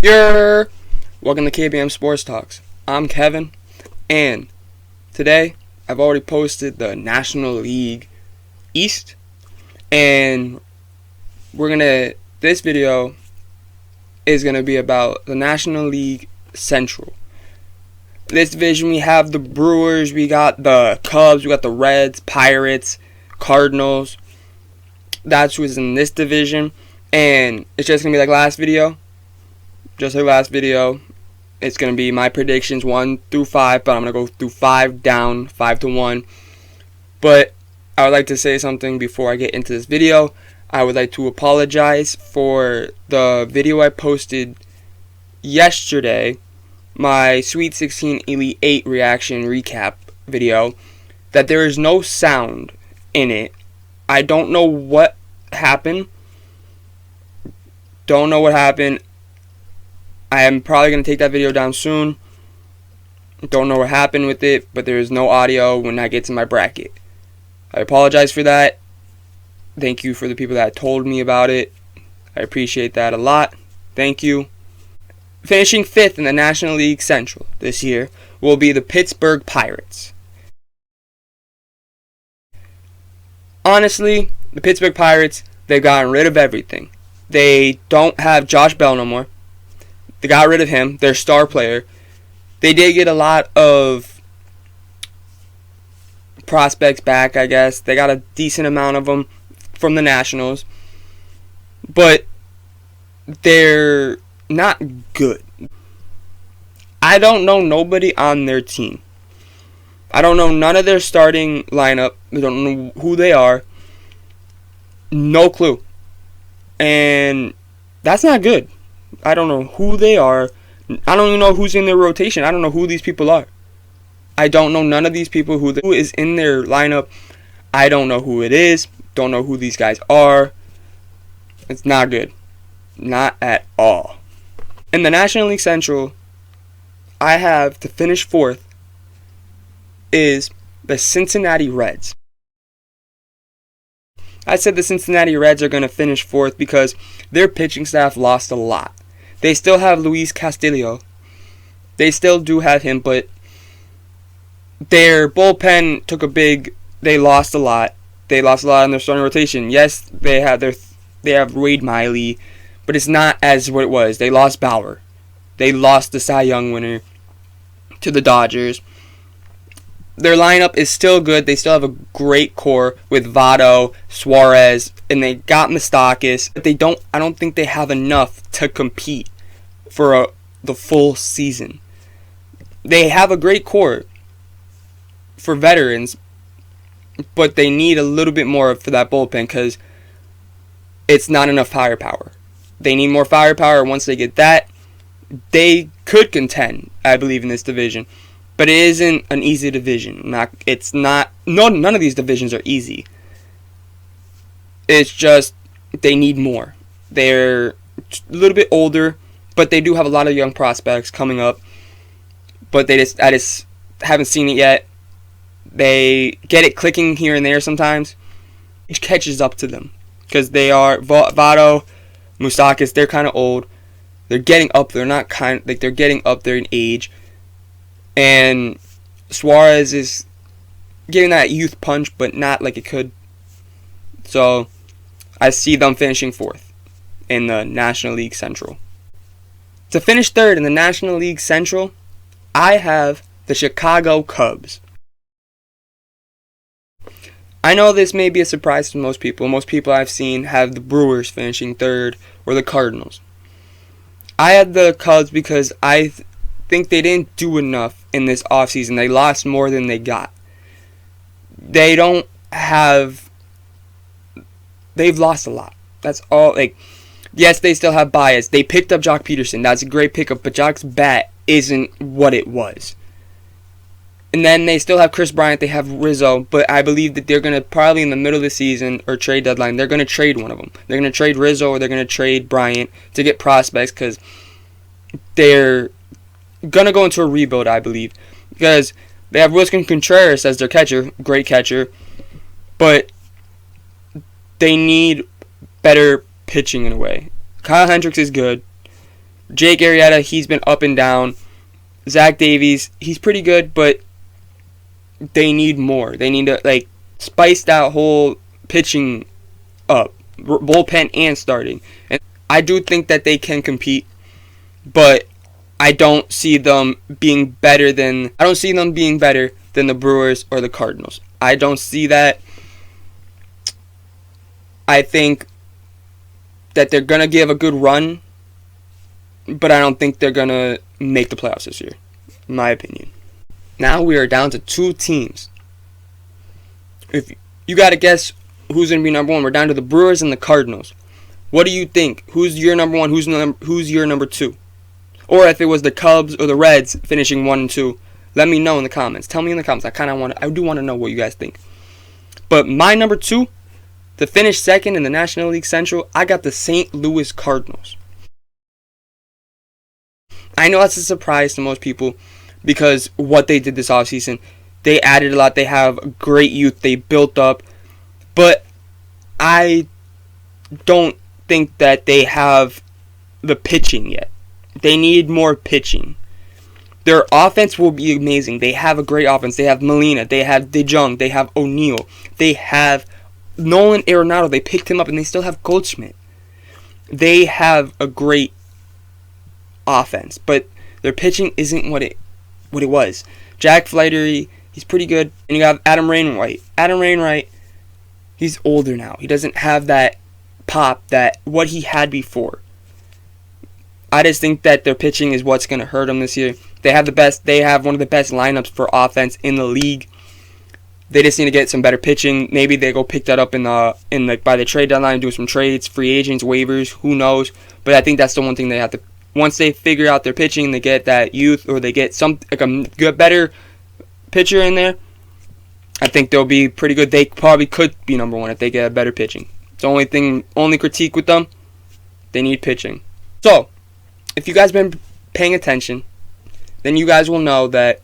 You're welcome to KBM Sports Talks. I'm Kevin, and today I've already posted the National League East, and this video is gonna be about the National League Central. This division, we have the Brewers, we got the Cubs, we got the Reds, Pirates, Cardinals. That's who's in this division, and it's just gonna be like last video. Just like last video, it's going to be my predictions 1 through 5, but I'm going to go through 5 down, 5 to 1. But I would like to say something before I get into this video. I would like to apologize for the video I posted yesterday, my Sweet 16 Elite 8 reaction recap video, that there is no sound in it. I don't know what happened. I am probably going to take that video down soon. Don't know what happened with it, but there is no audio when I get to my bracket. I apologize for that. Thank you for the people that told me about it. I appreciate that a lot. Thank you. Finishing 5th in the National League Central this year will be the Pittsburgh Pirates. Honestly, the Pittsburgh Pirates, they've gotten rid of everything. They don't have Josh Bell no more. They got rid of him, their star player. They did get a lot of prospects back, I guess. They got a decent amount of them from the Nationals. But they're not good. I don't know nobody on their team. I don't know none of their starting lineup. I don't know who they are. No clue. And that's not good. I don't know who they are. I don't even know who's in their rotation. I don't know who these people are. I don't know none of these people who is in their lineup. I don't know who it is. Don't know who these guys are. It's not good. Not at all. In the National League Central, I have to finish 4th is the Cincinnati Reds. I said the Cincinnati Reds are going to finish 4th because their pitching staff lost a lot. They still have Luis Castillo. They still do have him, but their bullpen took they lost a lot. They lost a lot in their starting rotation. Yes, they have Wade Miley, but it's not as what it was. They lost Bauer. They lost the Cy Young winner to the Dodgers. Their lineup is still good. They still have a great core with Votto, Suarez, and they got Moustakas. But I don't think they have enough to compete for the full season. They have a great core for veterans, but they need a little bit more for that bullpen because it's not enough firepower. They need more firepower. Once they get that, they could contend, I believe, in this division. But it isn't an easy division. None of these divisions are easy. It's just they need more. They're a little bit older, but they do have a lot of young prospects coming up. But I just haven't seen it yet. They get it clicking here and there sometimes. It catches up to them because they are Votto, Moustakas. They're kind of old. They're getting up. They're getting up there in age. And Suarez is giving that youth punch, but not like it could. So I see them finishing 4th in the National League Central. To finish 3rd in the National League Central, I have the Chicago Cubs. I know this may be a surprise to most people. Most people I've seen have the Brewers finishing 3rd or the Cardinals. I had the Cubs because I think they didn't do enough in this offseason. They lost more than they got. They've lost a lot. That's all. Yes, they still have bias. They picked up Jock Peterson. That's a great pickup, but Jock's bat isn't what it was. And then they still have Chris Bryant. They have Rizzo, but I believe that they're going to probably in the middle of the season or trade deadline, they're going to trade one of them. They're going to trade Rizzo or they're going to trade Bryant to get prospects because they're going to go into a rebuild, I believe, because they have Wilson Contreras as their catcher, great catcher, but they need better pitching in a way. Kyle Hendricks is good. Jake Arrieta, he's been up and down. Zach Davies, he's pretty good, but they need more. They need to spice that whole pitching up, bullpen and starting. And I do think that they can compete, but I don't see them being better than the Brewers or the Cardinals. I don't see that. I think that they're going to give a good run, but I don't think they're going to make the playoffs this year, in my opinion. Now we are down to 2 teams. If you got to guess who's going to be number 1, we're down to the Brewers and the Cardinals. What do you think? Who's your number 1? Who's your number 2? Or if it was the Cubs or the Reds finishing 1 and 2, let me know in the comments. Tell me in the comments. I do want to know what you guys think. But my number 2, to finish second in the National League Central, I got the St. Louis Cardinals. I know that's a surprise to most people because what they did this offseason, they added a lot. They have great youth they built up. But I don't think that they have the pitching yet. They need more pitching. Their offense will be amazing. They have a great offense. They have Molina. They have DeJong. They have O'Neill. They have Nolan Arenado. They picked him up, and they still have Goldschmidt. They have a great offense, but their pitching isn't what it was. Jack Flaherty, he's pretty good. And you have Adam Wainwright. Adam Wainwright, he's older now. He doesn't have that pop that what he had before. I just think that their pitching is what's going to hurt them this year. They have one of the best lineups for offense in the league. They just need to get some better pitching. Maybe they go pick that up by the trade deadline, do some trades, free agents, waivers, who knows. But I think that's the one thing they have to. Once they figure out their pitching, they get that youth, or they get a good, better pitcher in there, I think they'll be pretty good. They probably could be number 1 if they get a better pitching. The only critique with them, they need pitching. So, if you guys have been paying attention, then you guys will know that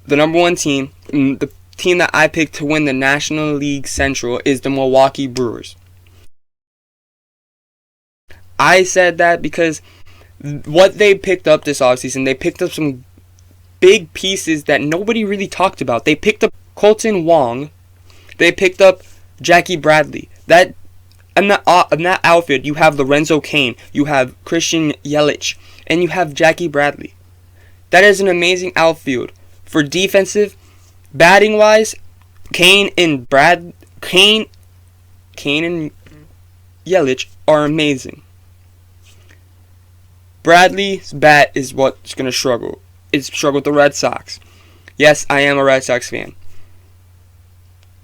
the number 1 team, the team that I picked to win the National League Central, is the Milwaukee Brewers. I said that because what they picked up this offseason, they picked up some big pieces that nobody really talked about. They picked up Colton Wong. They picked up Jackie Bradley. In that outfield, you have Lorenzo Cain, you have Christian Yelich, and you have Jackie Bradley. That is an amazing outfield. For defensive, batting wise, Cain and Yelich are amazing. Bradley's bat is what's going to struggle. It's struggled with the Red Sox. Yes, I am a Red Sox fan.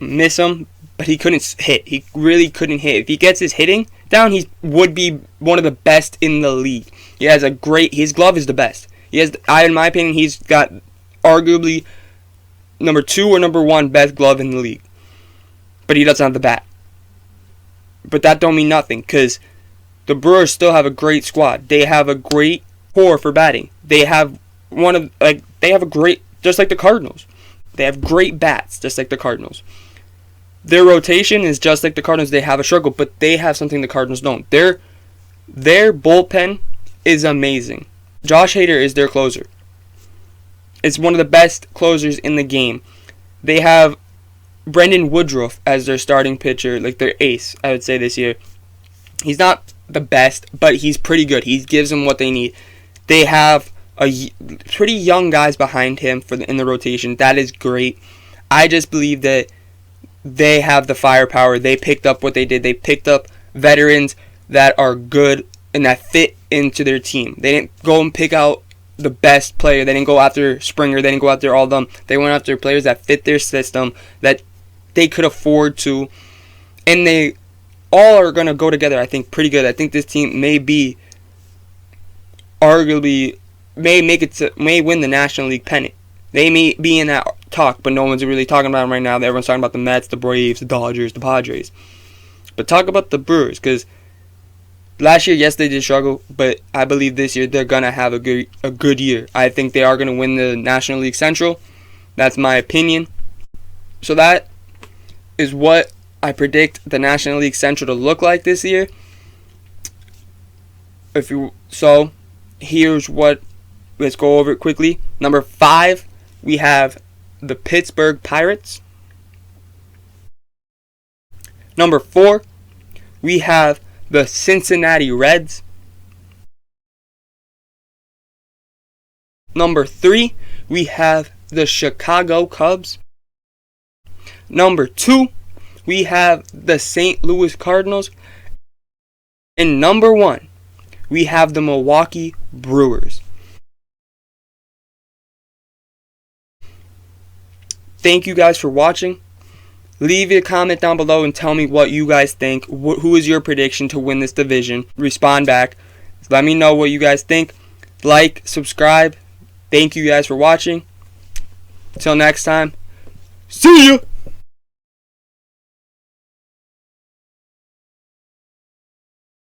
Miss him, but he couldn't hit. He really couldn't hit. If he gets his hitting down, he would be one of the best in the league. His glove is the best. In my opinion, he's got arguably number 2 or number 1 best glove in the league. But he doesn't have the bat. But that don't mean nothing, because the Brewers still have a great squad. They have a great core for batting. They have just like the Cardinals. They have great bats, just like the Cardinals. Their rotation is just like the Cardinals. They have a struggle, but they have something the Cardinals don't. Their bullpen is amazing. Josh Hader is their closer. It's one of the best closers in the game. They have Brendan Woodruff as their starting pitcher, like their ace, I would say, this year. He's not the best, but he's pretty good. He gives them what they need. They have pretty young guys behind him in the rotation. That is great. I just believe that they have the firepower. They picked up what they did. They picked up veterans that are good and that fit into their team. They didn't go and pick out the best player. They didn't go after Springer. They didn't go after all of them. They went after players that fit their system, that they could afford to. And they all are going to go together, I think, pretty good. I think this team may win the National League pennant. They may be in that talk, but no one's really talking about them right now. Everyone's talking about the Mets, the Braves, the Dodgers, the Padres. But talk about the Brewers, because last year, yes, they did struggle, but I believe this year they're going to have a good year. I think they are going to win the National League Central. That's my opinion. So that is what I predict the National League Central to look like this year. let's go over it quickly. Number 5, we have the Pittsburgh Pirates. Number 4, we have the Cincinnati Reds. Number 3, we have the Chicago Cubs. Number 2, we have the St. Louis Cardinals. And number 1, we have the Milwaukee Brewers. Thank you guys for watching. Leave a comment down below and tell me what you guys think. Who is your prediction to win this division? Respond back. Let me know what you guys think. Like, subscribe. Thank you guys for watching. Until next time, see ya!